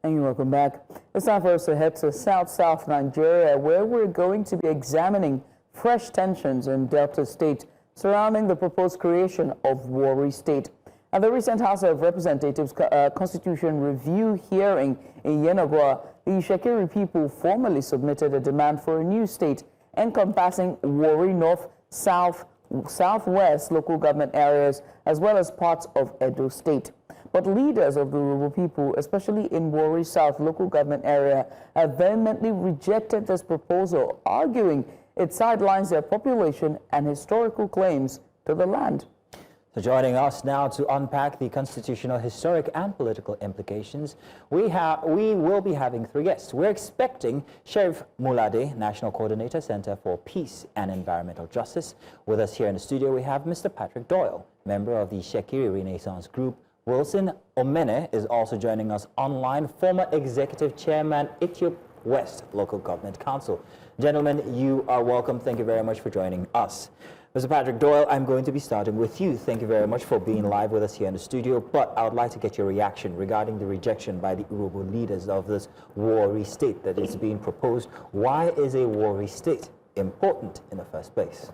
And welcome back. It's time for us to head to South Nigeria, where we're going to be examining fresh tensions in Delta State surrounding the proposed creation of Warri State. At the recent House of Representatives Constitution Review hearing in Yenagoa, the Itsekiri people formally submitted a demand for a new state encompassing Warri North, South-West local government areas, as well as parts of Edo State. But leaders of the Urhobo people, especially in Warri South local government area, have vehemently rejected this proposal, arguing it sidelines their population and historical claims to the land. So joining us now to unpack the constitutional, historic and political implications, we will be having three guests. We're expecting Sheriff Mulade, National Coordinator, Center for Peace and Environmental Justice. With us here in the studio, we have Mr. Patrick Doyle, member of the Itsekiri Renaissance Group. Wilson Omene is also joining us online, former Executive Chairman, Ethiop West Local Government Council. Gentlemen, you are welcome. Thank you very much for joining us. Mr. Patrick Doyle, I'm going to be starting with you. Thank you very much for being live with us here in the studio, but I would like to get your reaction regarding the rejection by the Urhobo leaders of this Warri State that is being proposed. Why is a Warri State important in the first place?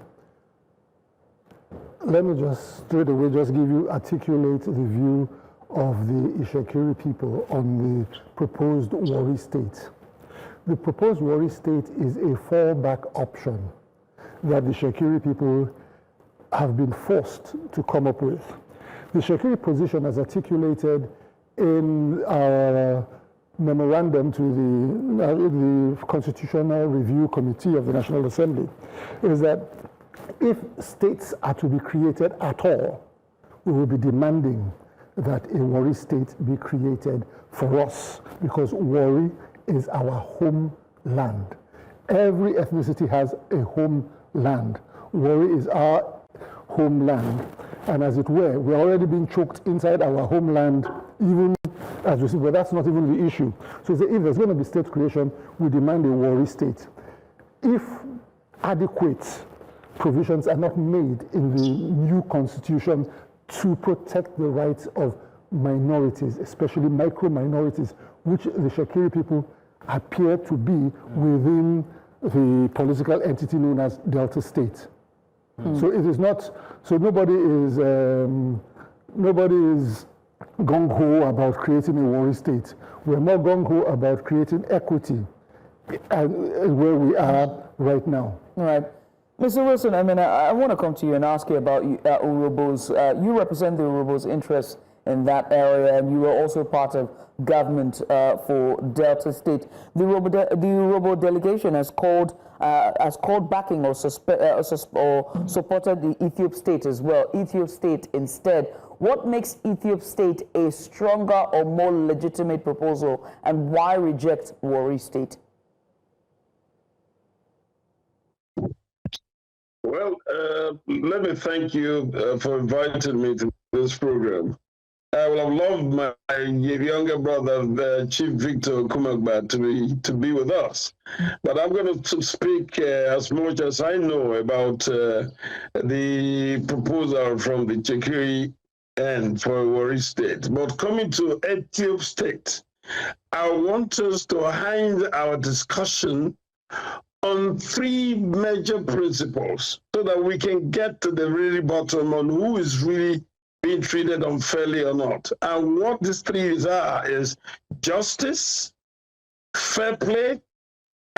Let me just straight away articulate the view of the Itsekiri people on the proposed Warri State. The proposed Warri State is a fallback option that the Itsekiri people have been forced to come up with. The Itsekiri position, as articulated in our memorandum to the Constitutional Review Committee of the National Assembly, is that if states are to be created at all, we will be demanding that a Warri State be created for us, because Warri is our homeland. Every ethnicity has a homeland. Warri is our homeland. And as it were, we're already being choked inside our homeland, even as we see, but that's not even the issue. So if there's going to be state creation, we demand a Warri State. If adequate provisions are not made in the new constitution to protect the rights of minorities, especially micro-minorities, which the Itsekiri people appear to be within the political entity known as Delta State. So it is not, so nobody is gung-ho about creating a Warri State. We're more gung-ho about creating equity where we are right now. All right. Mr. Wilson, I want to come to you and ask you about Urhobo's. You represent the Urhobo's interests in that area, and you were also part of government for Delta State. The Urhobo delegation has called backing or supported the Ethiop State as well. Ethiop State instead. What makes Ethiop State a stronger or more legitimate proposal, and why reject Warri State? Well, let me thank you for inviting me to this program. I would have loved my younger brother, Chief Victor Kumagba, to be with us. But I'm going to speak as much as I know about the proposal from the Itsekiri end for Warri State. But coming to Ethiop State, I want us to hang our discussion on three major principles so that we can get to the really bottom on who is really being treated unfairly or not. And what these three are is justice, fair play,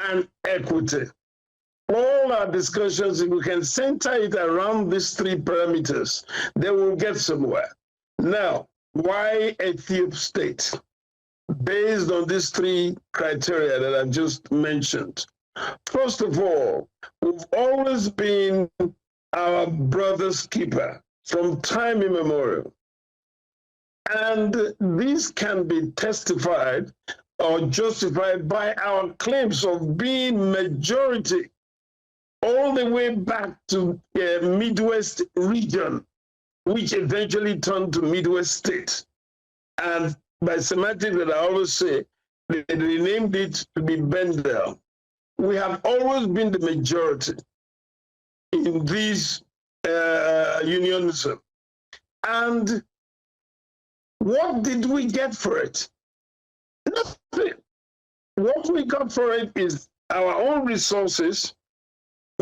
and equity. All our discussions, if we can center it around these three parameters, then we'll get somewhere. Now, why Ethiop State? Based on these three criteria that I've just mentioned. First of all, we've always been our brother's keeper from time immemorial. And this can be testified or justified by our claims of being majority all the way back to the Midwest region, which eventually turned to Midwest State. And by semantics that I always say, they renamed it to be Bendel. We have always been the majority in this unionism. And what did we get for it? we got for it is our own resources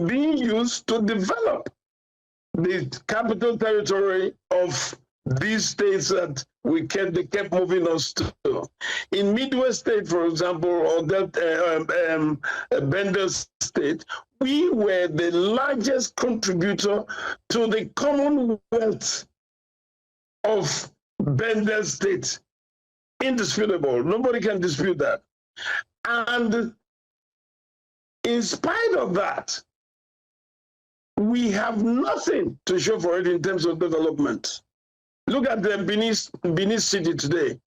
being used to develop the capital territory of these states that they kept moving us to. In Midwest State, for example, or Bender State, we were the largest contributor to the Commonwealth of Bender State. Indisputable. Nobody can dispute that. And in spite of that, we have nothing to show for it in terms of development. Look at the Benin City today.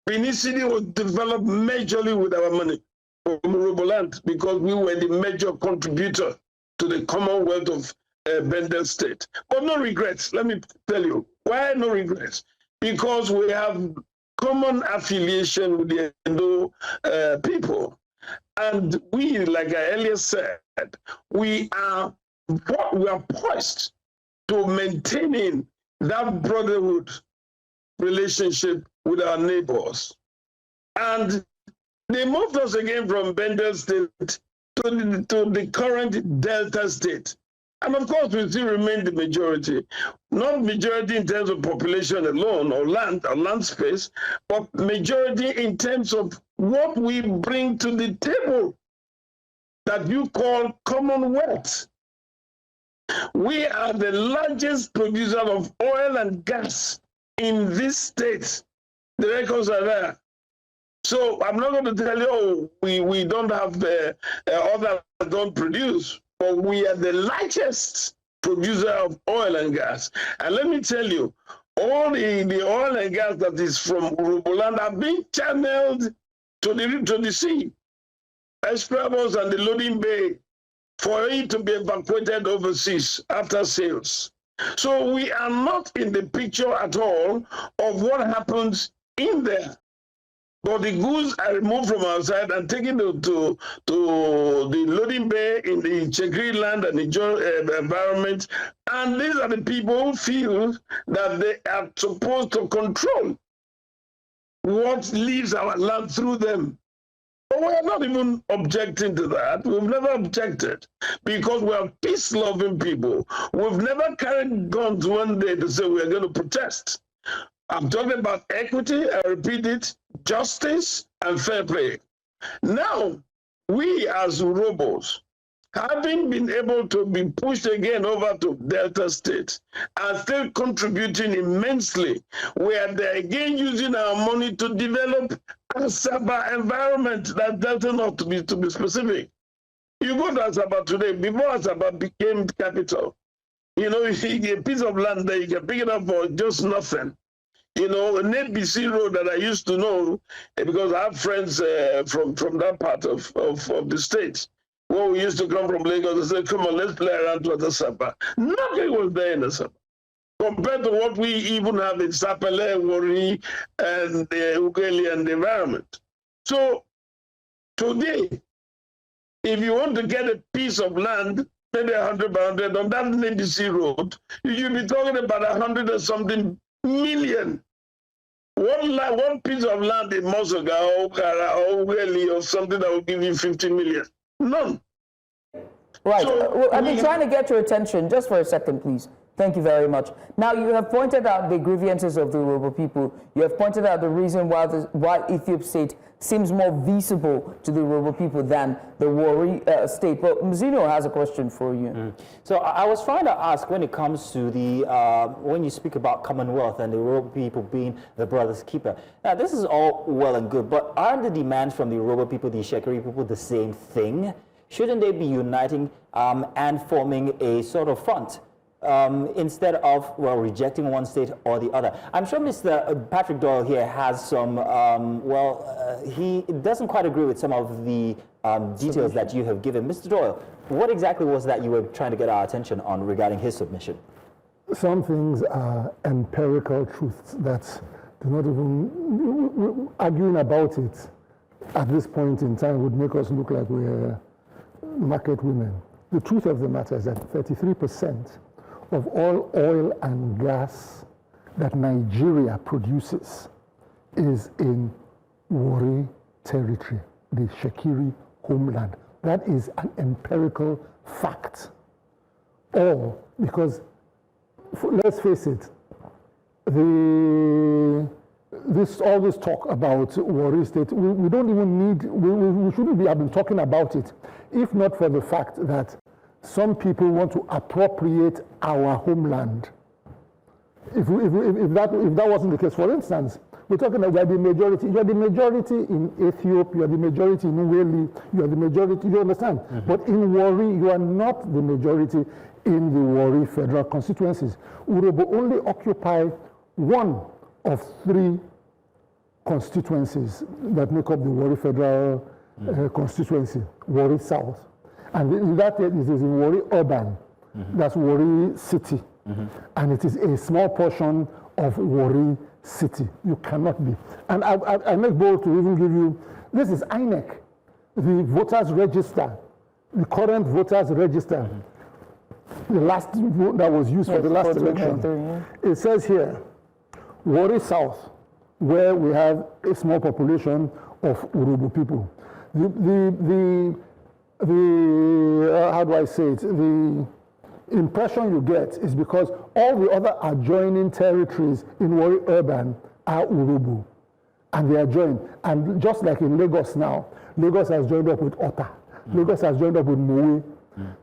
Benin City was developed majorly with our money from Urhobo land because we were the major contributor to the Commonwealth of Bender State. But no regrets, let me tell you. Why no regrets? Because we have common affiliation with the Edo people. And we, like I earlier said, we are poised to maintaining that brotherhood relationship with our neighbors. And they moved us again from Bender State to the current Delta State. And of course, we still remain the majority. Not majority in terms of population alone or land space, but majority in terms of what we bring to the table that you call Commonwealth. We are the largest producer of oil and gas in this state. The records are there. So I'm not going to tell you, oh, we don't have others don't produce, but we are the largest producer of oil and gas. And let me tell you, all the oil and gas that is from Urhobo land are being channeled to the sea. Express and the loading bay for it to be evacuated overseas after sales. So we are not in the picture at all of what happens in there. But the goods are removed from outside and taken to the loading bay in the Itsekiri land and the environment. And these are the people who feel that they are supposed to control what leaves our land through them. But we are not even objecting to that. We've never objected because we are peace-loving people. We've never carried guns one day to say we're going to protest. I'm talking about equity, I repeat it, justice and fair play. Now, we as Urhobos, having been able to be pushed again over to Delta State and still contributing immensely, we are there again using our money to develop Asaba environment, that Delta North to be specific. You go to Asaba today, before Asaba became capital, you know, you see a piece of land there, you can pick it up for just nothing. You know, an ABC road that I used to know, because I have friends from that part of the state. When we used to come from Lagos, they said, come on, let's play around to Asaba. Nothing was there in Asaba compared to what we even have in Sapele, Warri, and Ugeli and the environment. So today, if you want to get a piece of land, maybe 100 by 100 on that ABC road, you should be talking about 100 or something million. One piece of land in Mosoga or Okara or Ugeli or something that will give you 50 million. None. Right. So I've been trying to get your attention just for a second, please. Thank you very much. Now, you have pointed out the grievances of the Urhobo people. You have pointed out the reason why Ethiopia State seems more visible to the Urhobo people than the Warri State. But Mzino has a question for you. So I was trying to ask, when it comes to the, when you speak about Commonwealth and the Urhobo people being the brother's keeper, now this is all well and good, but aren't the demands from the Urhobo people, the Itsekiri people, the same thing? Shouldn't they be uniting and forming a sort of front? Instead of, well, rejecting one state or the other. I'm sure Mr. Patrick Doyle here has some, he doesn't quite agree with some of the details that you have given. Mr. Doyle, what exactly was that you were trying to get our attention on regarding his submission? Some things are empirical truths that do not even, arguing about it at this point in time would make us look like we're market women. The truth of the matter is that 33% of all oil and gas that Nigeria produces is in Warri territory. the Itsekiri homeland. That is an empirical fact. Or because, let's face it, all this talk about Warri State, we don't even need, we shouldn't have been talking about it, if not for the fact that some people want to appropriate our homeland. If that wasn't the case, for instance, we're talking about the majority. You're the majority in Ethiopia, you're the majority in Uweli, you're the majority, you understand? But in Warri, you are not the majority in the Warri federal constituencies. Urhobo only occupy one of 3 constituencies that make up the Warri federal constituency, Warri South. And that is in Warri Urban, that's Warri City. And it is a small portion of Warri City. You cannot be. And I make bold to even give you, this is INEC, the voters register, the current voters register, the last vote that was used for the last election. It says here, Warri South, where we have a small population of Urhobo people. How do I say it? The impression you get is because all the other adjoining territories in Warri Urban are Urhobo, and they are joined. And just like in Lagos now, Lagos has joined up with Ota. Lagos has joined up with Mowe.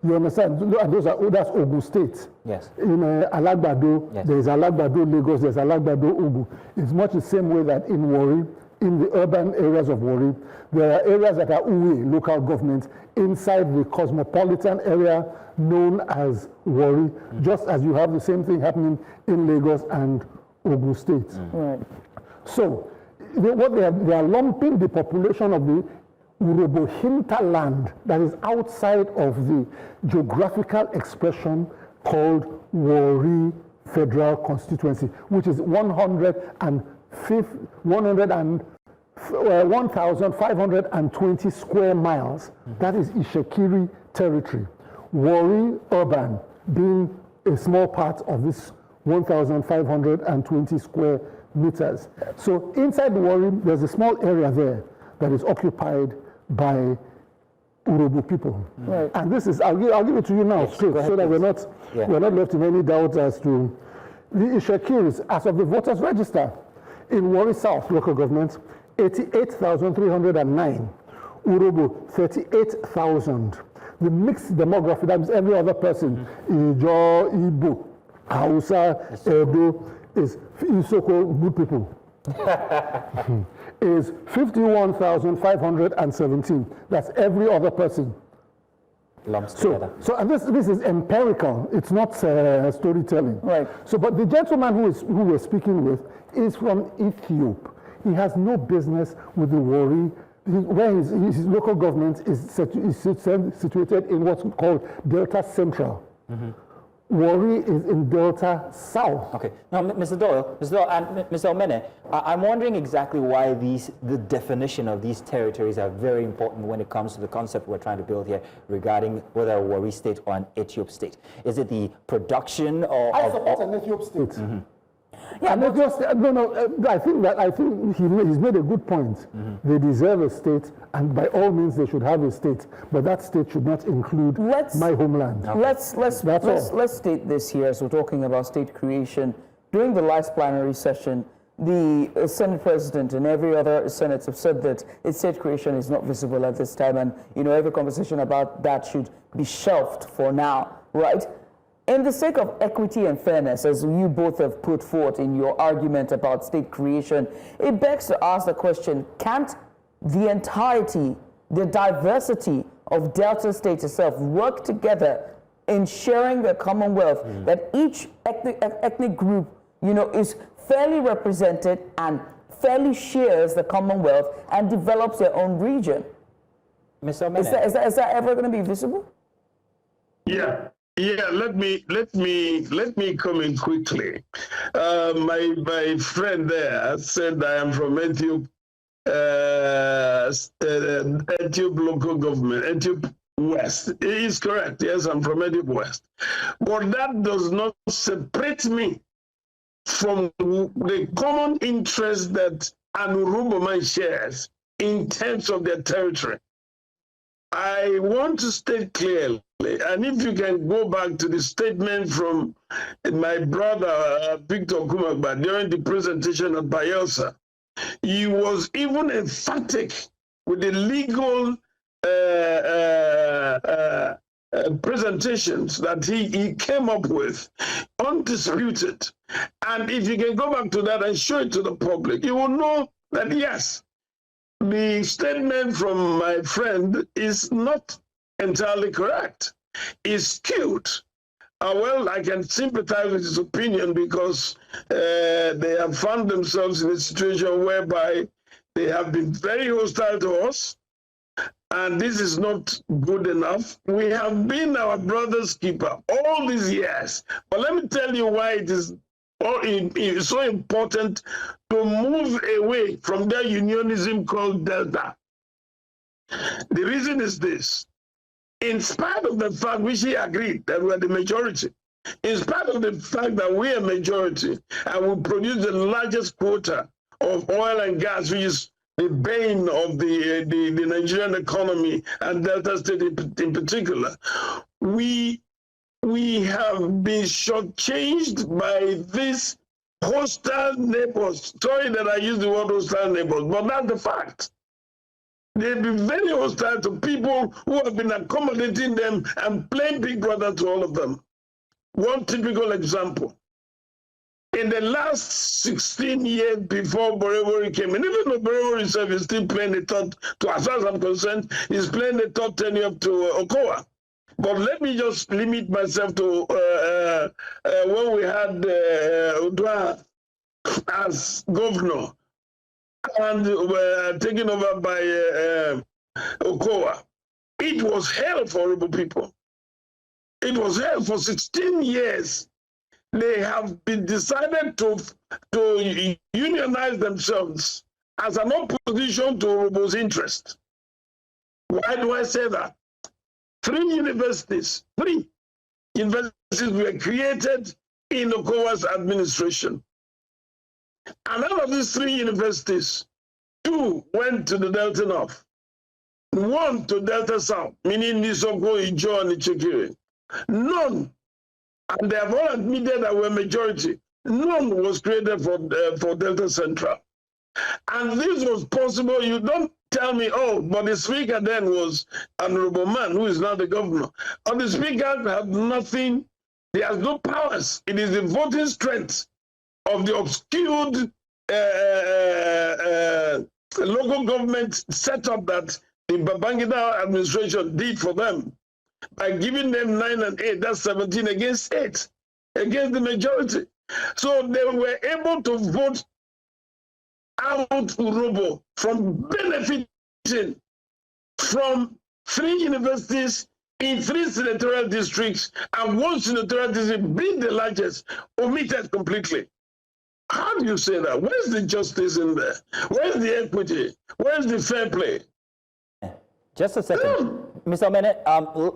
You understand? That's Ogun State. Yes. In Alagbado, there is Alagbado Lagos, there's Alagbado Ogun. It's much the same way that in Warri, in the urban areas of Warri, there are areas that are Uwe, local government, inside the cosmopolitan area known as Warri, just as you have the same thing happening in Lagos and Ogun State. Right. So, they are lumping the population of the Urhobo hinterland that is outside of the geographical expression called Warri Federal Constituency, which is 1,520 square miles. That is Itsekiri territory. Warri Urban being a small part of this 1,520 square meters. So inside Warri, there's a small area there that is occupied by Urhobo people. Right. And this is, I'll give it to you now, straight, so that we're not left in any doubt as to the Itsekiris, as of the voters register. In Warri South local government, 88,309. Urhobo, 38,000. The mixed demography, that means every other person, Ijo, Igbo, Hausa, Edo, is so-called good people. Is 51,517. That's every other person. Lumps together. So and this is empirical. It's not storytelling. Right. So, but the gentleman who we're speaking with is from Ethiopia. He has no business with the Warri, where his local government is situated in what's called Delta Central. Warri is in Delta South. Okay. Now, Mr. Doyle and Mr. Omene, I'm wondering exactly why the definition of these territories are very important when it comes to the concept we're trying to build here regarding whether a Warri state or an Ethiop state. Is it the production or... I support an Ethiop state. Yeah, and I think he's made a good point. They deserve a state, and by all means they should have a state, but that state should not include my homeland. Okay. Let's state this here as we're talking about state creation. During the last plenary session, the Senate President and every other Senate have said that its state creation is not visible at this time, and every conversation about that should be shelved for now, right? In the sake of equity and fairness, as you both have put forth in your argument about state creation, it begs to ask the question, can't the entirety, the diversity of Delta State itself work together in sharing the Commonwealth, that each ethnic group, is fairly represented and fairly shares the Commonwealth and develops their own region? Mr. Omene. Is that ever going to be visible? Yeah, let me come in quickly. My friend there said I am from Ethiopia local government, Ethiopia West. He is correct. Yes, I'm from Ethiopia West. But that does not separate me from the common interest that an Urhobo man shares in terms of their territory. I want to state clearly, and if you can go back to the statement from my brother, Victor Kumagba, during the presentation at Bayelsa, he was even emphatic with the legal presentations that he came up with, undisputed. And if you can go back to that and show it to the public, you will know that, yes, the statement from my friend is not entirely correct. It's skewed. Well, I can sympathize with his opinion because they have found themselves in a situation whereby they have been very hostile to us, and this is not good enough. We have been our brother's keeper all these years, but let me tell you why it is so important to move away from that unionism called Delta. The reason is this. In spite of the fact which he agreed that we are the majority, in spite of the fact that we are majority and we produce the largest quota of oil and gas, which is the bane of the Nigerian economy and Delta State in particular, we have been shortchanged by these hostile neighbors. Sorry that I use the word hostile neighbors, but that's the fact. They've been very hostile to people who have been accommodating them and playing big brother to all of them. One typical example. In the last 16 years before Borevori came in, even though Borevori himself is still playing the third, as far as I'm concerned, he's playing the third tenure to Okowa. But let me just limit myself to when we had Udwa as governor and were taken over by Okowa. It was hell for Urhobo people. It was hell for 16 years. They have been decided to unionize themselves as an opposition to Urhobo's interest. Why do I say that? 3 universities were created in Okowa's administration. And out of these 3 universities, 2 went to the Delta North, 1 to Delta South, meaning Nisoko, Ijo, and Itsekiri. None, and they have all admitted that we're majority, none was created for Delta Central. And this was possible. You don't tell me, oh, but the speaker then was an Urhobo man who is now the governor. And the speaker had nothing, he has no powers. It is the voting strength of the obscured local government setup that the Babangida administration did for them by giving them 9 and 8, that's 17 against 8, against the majority. So they were able to vote out Urhobo from benefiting from 3 universities in 3 senatorial districts, and 1 senatorial district being the largest, omitted completely. How do you say that? Where's the justice in there? Where's the equity? Where's the fair play? Just a second. Mr. Omene,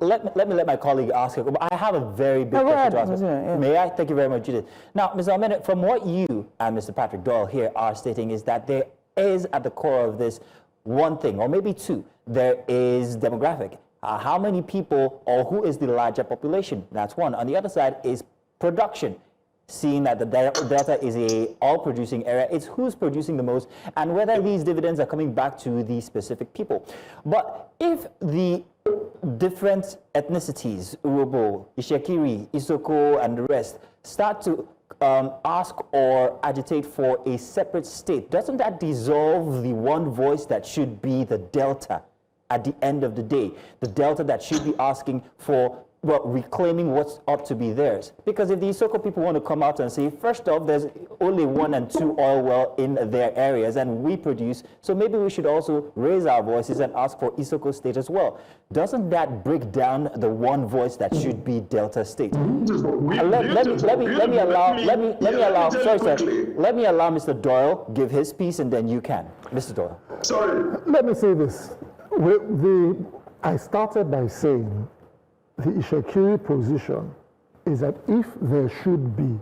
let me let my colleague ask you. I have a very big question to ask. Yeah. May I? Thank you very much, Judith. Now, Mr. Omene, from what you and Mr. Patrick Doyle here are stating is that there is at the core of this one thing, or maybe 2. There is demographic. How many people, or who is the larger population? That's one. On the other side is production. Seeing that the Delta is a all-producing area, it's who's producing the most and whether these dividends are coming back to the specific people. But if the different ethnicities, Urhobo, Itsekiri, Isoko, and the rest, start to ask or agitate for a separate state, doesn't that dissolve the one voice that should be the Delta at the end of the day? The Delta that should be asking for, well, reclaiming what's up to be theirs. Because if the Isoko people want to come out and say, first off, there's only 1 and 2 oil well in their areas and we produce, so maybe we should also raise our voices and ask for Isoko State as well. Doesn't that break down the one voice that should be Delta State? Let me allow Mr. Doyle give his piece and then you can. Mr. Doyle. Sorry. Let me say this. I started by saying the Itsekiri position is that if there should be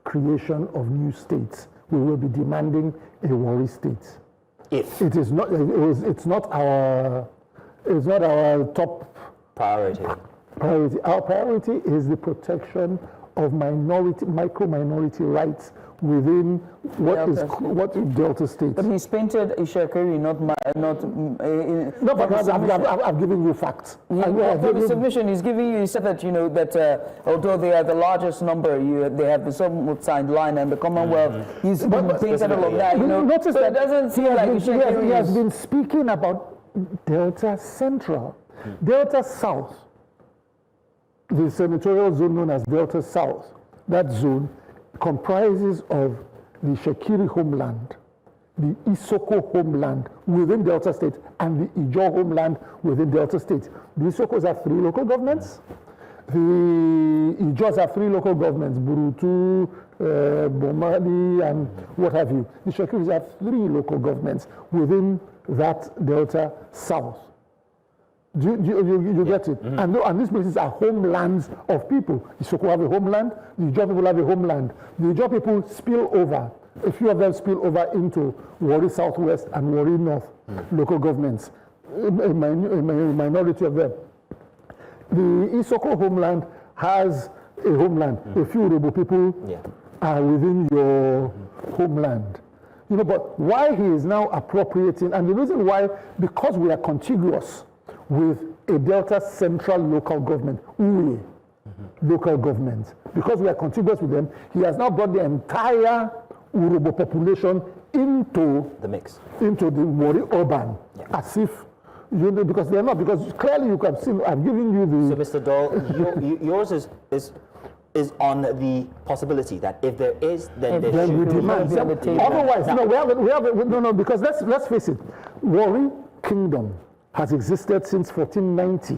creation of new states, we will be demanding a Warri State. If. It is not. It's not our. It's not our top priority. Our priority is the protection of micro-minority rights within what Delta State. But he's painted Itsekiri No, but I've given you facts. For the submission, he's giving you. He said that that although they are the largest number, they have the somewhat signed line, and the Commonwealth. He's painted all of that. Notice so that it doesn't feel like Itsekiri he has been speaking about Delta Central, Delta South. The senatorial zone known as Delta South, that zone comprises of the Itsekiri homeland, the Isoko homeland within Delta State, and the Ijaw homeland within Delta State. The Isokos have 3 local governments. The Ijaws have 3 local governments, Burutu, Bomadi, and what have you. The Itsekiris have 3 local governments within that Delta South. You get it? And these places are homelands of people. The Isoko have a homeland, the Ijaw people have a homeland. The Ijaw people spill over, a few of them spill over into Warri South-West and Warri North local governments, a minority of them. The Isoko homeland has a homeland. A few Urhobo people are within your homeland. But why he is now appropriating, and the reason why, because we are contiguous with a Delta Central local government, local government. Because we are contiguous with them, he has now brought the entire Urhobo population into the mix, into the Warri urban, as if, because they are not, because clearly you can see, I've given you the... So Mr. Doyle, yours is on the possibility that if there is, then there should we demand. Otherwise, no, because let's face it, Warri Kingdom has existed since 1490.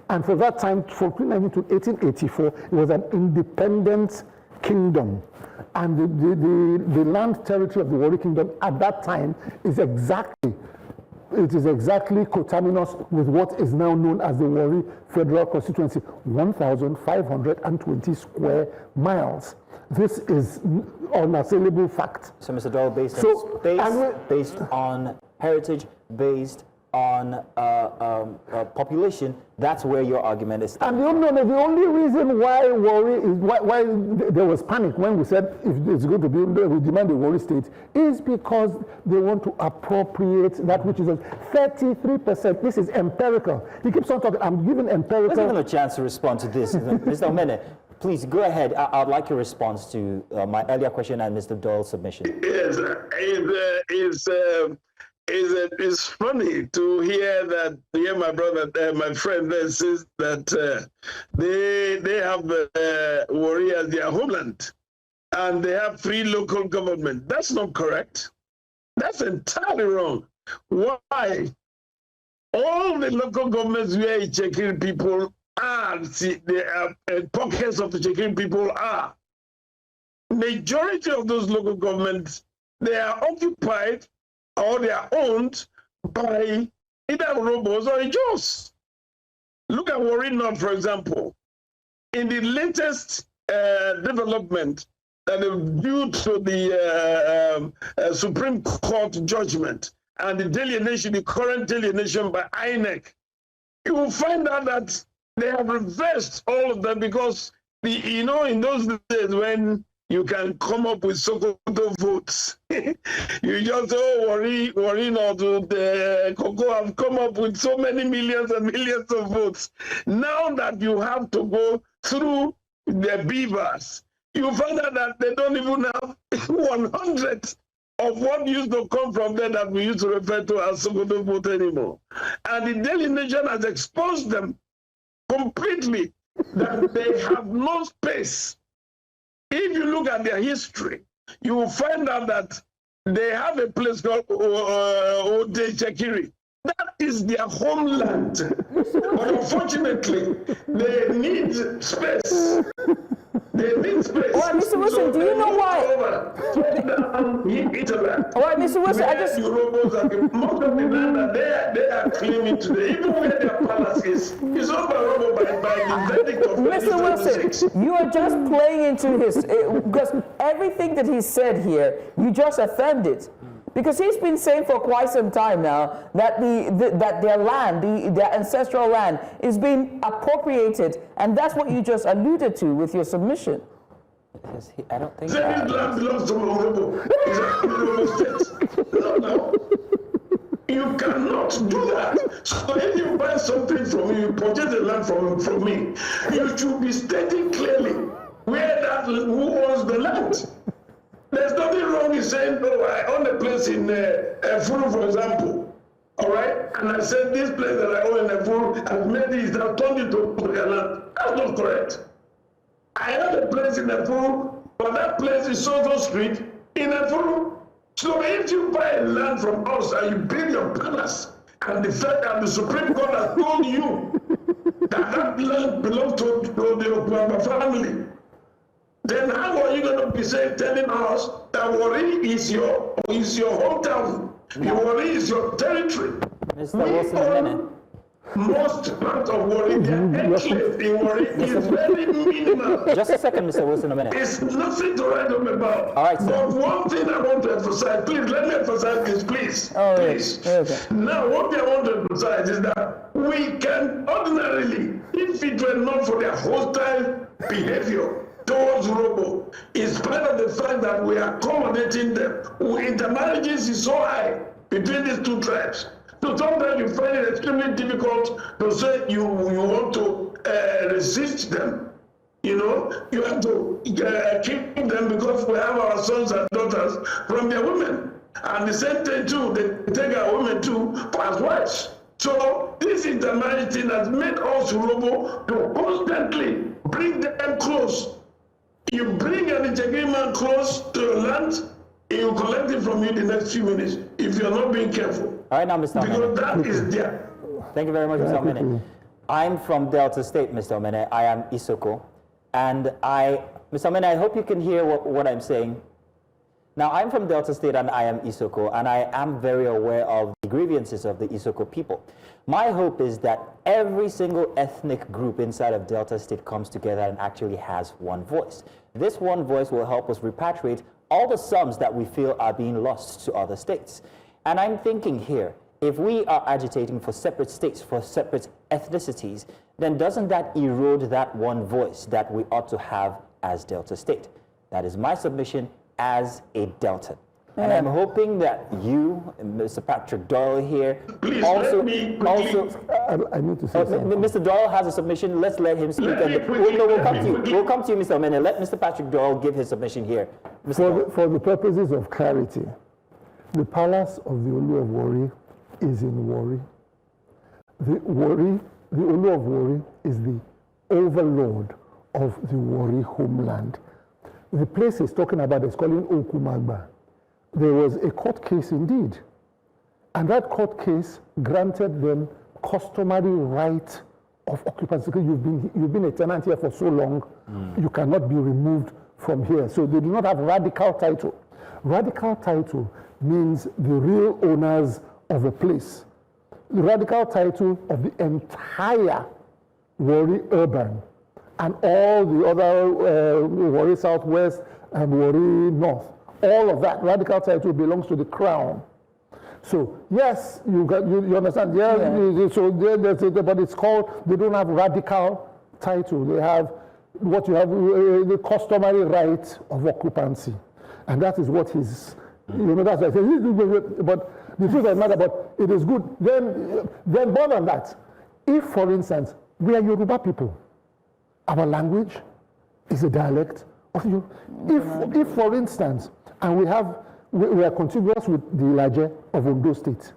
And for that time, from 1490 to 1884, it was an independent kingdom. And the land territory of the Warri Kingdom at that time is exactly coterminous with what is now known as the Warri Federal Constituency, 1,520 square miles. This is unassailable fact. So, Mr. Doyle, based on heritage, based on population, that's where your argument is. And the only reason why why there was panic when we said if it's going to be, we demand a Warri State, is because they want to appropriate that which is 33%. This is empirical. He keeps on talking. I'm giving empirical. Let's give him a chance to respond to this. Mr. Omene, please go ahead. I'd like your response to my earlier question and Mr. Doyle's submission. Yes, it's funny to hear my brother, my friend there says that they have Warri as their homeland and they have 3 local governments. That's not correct. That's entirely wrong. Why? All the local governments where Itsekiri people are, there are pockets of the Itsekiri people are. Majority of those local governments, they are occupied or they are owned by either Urhobos or Ijaws. Look at Warri North, for example. In the latest development that is due to the Supreme Court judgment and the delineation, the current delineation by INEC, you will find out that they have reversed all of them because in those days when you can come up with Sokoto votes. You just Warri North, the Cocoa have come up with so many millions and millions of votes. Now that you have to go through the beavers, you find out that they don't even have 100 of what used to come from there that we used to refer to as Sokoto vote anymore. And the delineation has exposed them completely that they have no space. If you look at their history, you will find out that they have a place called Itsekiri. That is their homeland. But unfortunately, they need space. They need space. All right, Mr. Wilson, do you know why? All right, Mr. Wilson, Urhobos are most of the land that they are claiming today, even where their palace is owned by Urhobo by the verdict of Mr. Wilson, you are just playing into his, because everything that he said here, you just affirmed it. Because he's been saying for quite some time now that that their land, their ancestral land, is being appropriated, and that's what you just alluded to with your submission. I don't think This land belongs to Urhobo. It's a Edo State. No. You cannot do that. So if you buy something from me, you purchase the land from me, you should be stating clearly who owns the land. There's nothing wrong in saying, oh, I own a place in Furu, for example. All right? And I said, this place that I own in Furu, I've made this, I've turned it to land. That's not correct. I have a place in Furu, but that place is so street in Furu. So if you buy land from us and you build your palace, and the fact that the Supreme Court has told you that land belongs to the Okwamba family, then how are you going to be telling us that Warri is your hometown? Warri is your territory. Mr. Wilson Omene. Most part of Warri, the enclave in Warri is very minimal. Just a second, Mr. Wilson Omene. It's nothing to write home about. All right, sir. But one thing I want to emphasize, please let me emphasize this, please. Oh, please. Okay. Now, what I want to emphasize is that we can ordinarily, if it were not for their hostile behavior towards Urrobo, in spite of the fact that we are accommodating them, intermarriages is so high between these two tribes. So sometimes you find it extremely difficult to say you want to resist them. You know, you have to keep them because we have our sons and daughters from their women. And the same thing too, they take our women too as wives. So this intermarriage thing has made us Urrobo to constantly bring them close. You bring an Itsekiri man close to your land, he will collect it from you the next few minutes if you're not being careful. All right, now, Mr. Omene. Because that is there. Thank you very much, Mr. Omene. I'm from Delta State, Mr. Omene. I am Isoko. And Mr. Omene, I hope you can hear what I'm saying. Now, I'm from Delta State and I am Isoko, and I am very aware of the grievances of the Isoko people. My hope is that every single ethnic group inside of Delta State comes together and actually has one voice. This one voice will help us repatriate all the sums that we feel are being lost to other states. And I'm thinking here, if we are agitating for separate states, for separate ethnicities, then doesn't that erode that one voice that we ought to have as Delta State? That is my submission as a Deltan. And I'm hoping that you, Mr. Patrick Doyle here, Please, also, I need to say something. Mr. Doyle has a submission. Let's let him speak. We'll come to you. We'll come to you, Mr. Omene. Let Mr. Patrick Doyle give his submission here. For the purposes of clarity, the palace of the Olu of Warri is in Warri. The Olu of Warri is the overlord of the Warri homeland. The place he's talking about is called Okumagba. There was a court case indeed, and that court case granted them customary right of occupancy. You've been a tenant here for so long, you cannot be removed from here. So they do not have radical title. Radical title means the real owners of a place. The radical title of the entire Warri urban and all the other Warri South-West and Warri North. All of that radical title belongs to the crown. So yes, you understand. So but it's called. They don't have radical title. They have what you have the customary right of occupancy, and that is what he's. That's what I say. But the truth of the matter, but it is good. Then more than that, if for instance we are Yoruba people, our language is a dialect of you. If for instance. And we are contiguous with the Ilaje of Ondo State.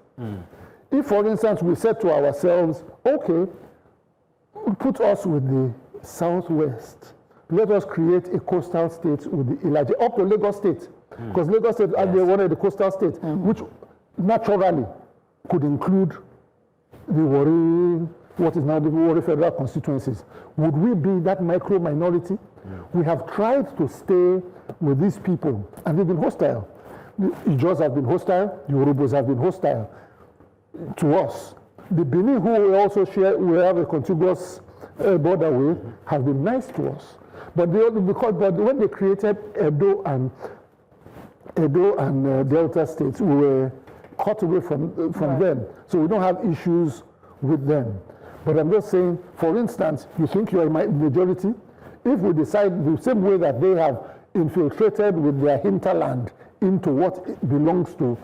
If, for instance, we said to ourselves, okay, put us with the South-West. Let us create a coastal state with the Ilaje, up to Lagos State. Because Lagos State, they wanted the coastal state, which naturally could include the Warri, what is now the Warri federal constituencies. Would we be that micro minority? We have tried to stay with these people, and they've been hostile. The Ijos have been hostile, the Urhobos have been hostile to us. The Benin, who we also share, we have a contiguous border with, have been nice to us. But when they created Edo and Edo and Delta states, we were cut away from them. So we don't have issues with them. But I'm just saying, for instance, you think you're a majority? If we decide the same way that they have infiltrated with their hinterland into what belongs to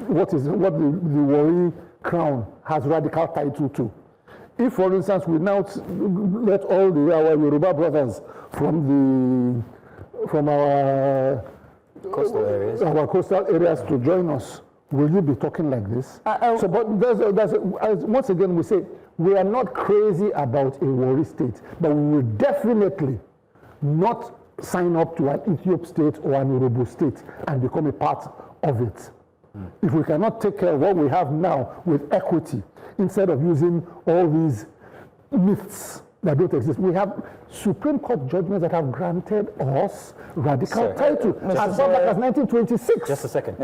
what the Warri Crown has radical title to. If, for instance, we now let all our Yoruba brothers from our coastal areas to join us, will you be talking like this? But once again, we say we are not crazy about a Warri state, but we will definitely not sign up to an Ethiopian state or an Urhobo state and become a part of it. If we cannot take care of what we have now with equity, instead of using all these myths that don't exist, we have Supreme Court judgments that have granted us radical title as far back as 1926. Just a second.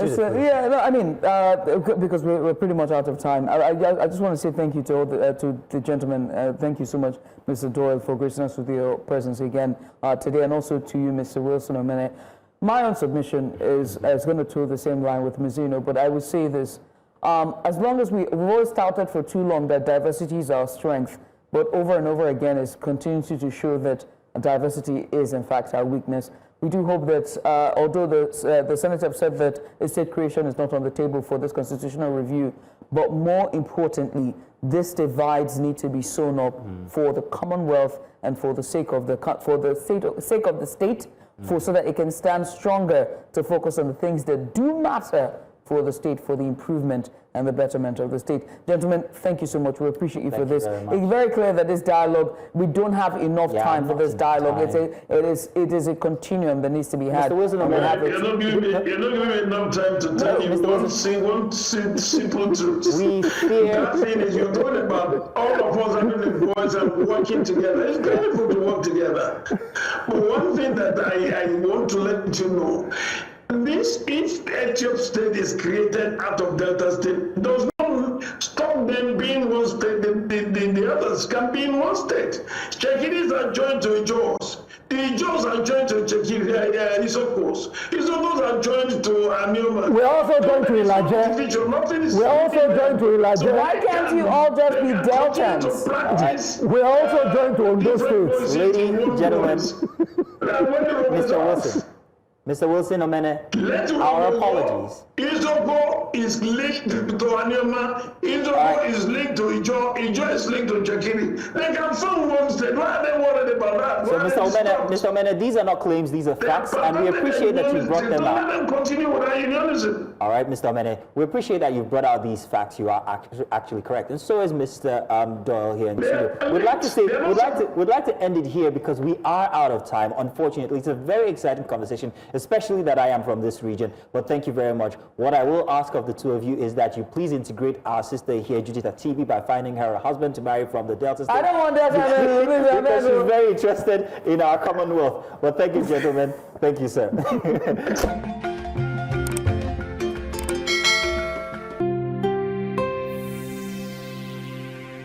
Because we're pretty much out of time. I just want to say thank you to all the gentlemen. Thank you so much, Mr. Doyle, for gracing us with your presence again today, and also to you, Mr. Wilson Omene. My own submission is going to toe the same line with Mizuno, but I would say this. As long as we've always touted for too long that diversity is our strength, but over and over again is continuing to show that diversity is in fact our weakness. We do hope that although the Senate have said that estate creation is not on the table for this constitutional review, but more importantly, these divides need to be sewn up for the Commonwealth and for the sake of the state, so that it can stand stronger to focus on the things that do matter for the state, for the improvement and the betterment of the state. Gentlemen, thank you so much. We appreciate you for this. It's very clear that this dialogue, we don't have enough time for this dialogue. It is a continuum that needs to be had. You're not giving me enough time to tell you one simple truth. That thing is, you're talking about all of us having a voice and working together. It's beautiful to work together. But one thing that I want to let you know, if Ethiopian state is created out of Delta state, does not stop them being one state. The others can be in one state. Itsekiris are joined to Ijos. The Ijos are joined to Itsekiri, Isokos. Isokos are joined to Anioma. We're also joined to Ilaje. We're also joined to Ilaje. So why can't you all just be Deltans? We're also joined to Ondo State. Ladies and gentlemen, Mr. Wilson. Mr. Wilson Omene, our apologies. Isoko is linked to Anioma. Isoko is linked to Ijo. Ijo is linked to Itsekiri. They can form one state. Why are they worried about that? So, Mr. Omene, these are not claims, these are facts, and we appreciate that you brought them out. Let them continue with our unionism. All right, Mr. Omene, we appreciate that you brought out these facts. You are actually correct, and so is Mr. Doyle here in the studio. We'd like to end it here because we are out of time. Unfortunately, it's a very exciting conversation, especially that I am from this region. But thank you very much. What I will ask of the two of you is that you please integrate our sister here, Judith TV, by finding her a husband to marry from the Delta State. I don't want that. Because she's very interested in our Commonwealth. But thank you, gentlemen. Thank you, sir.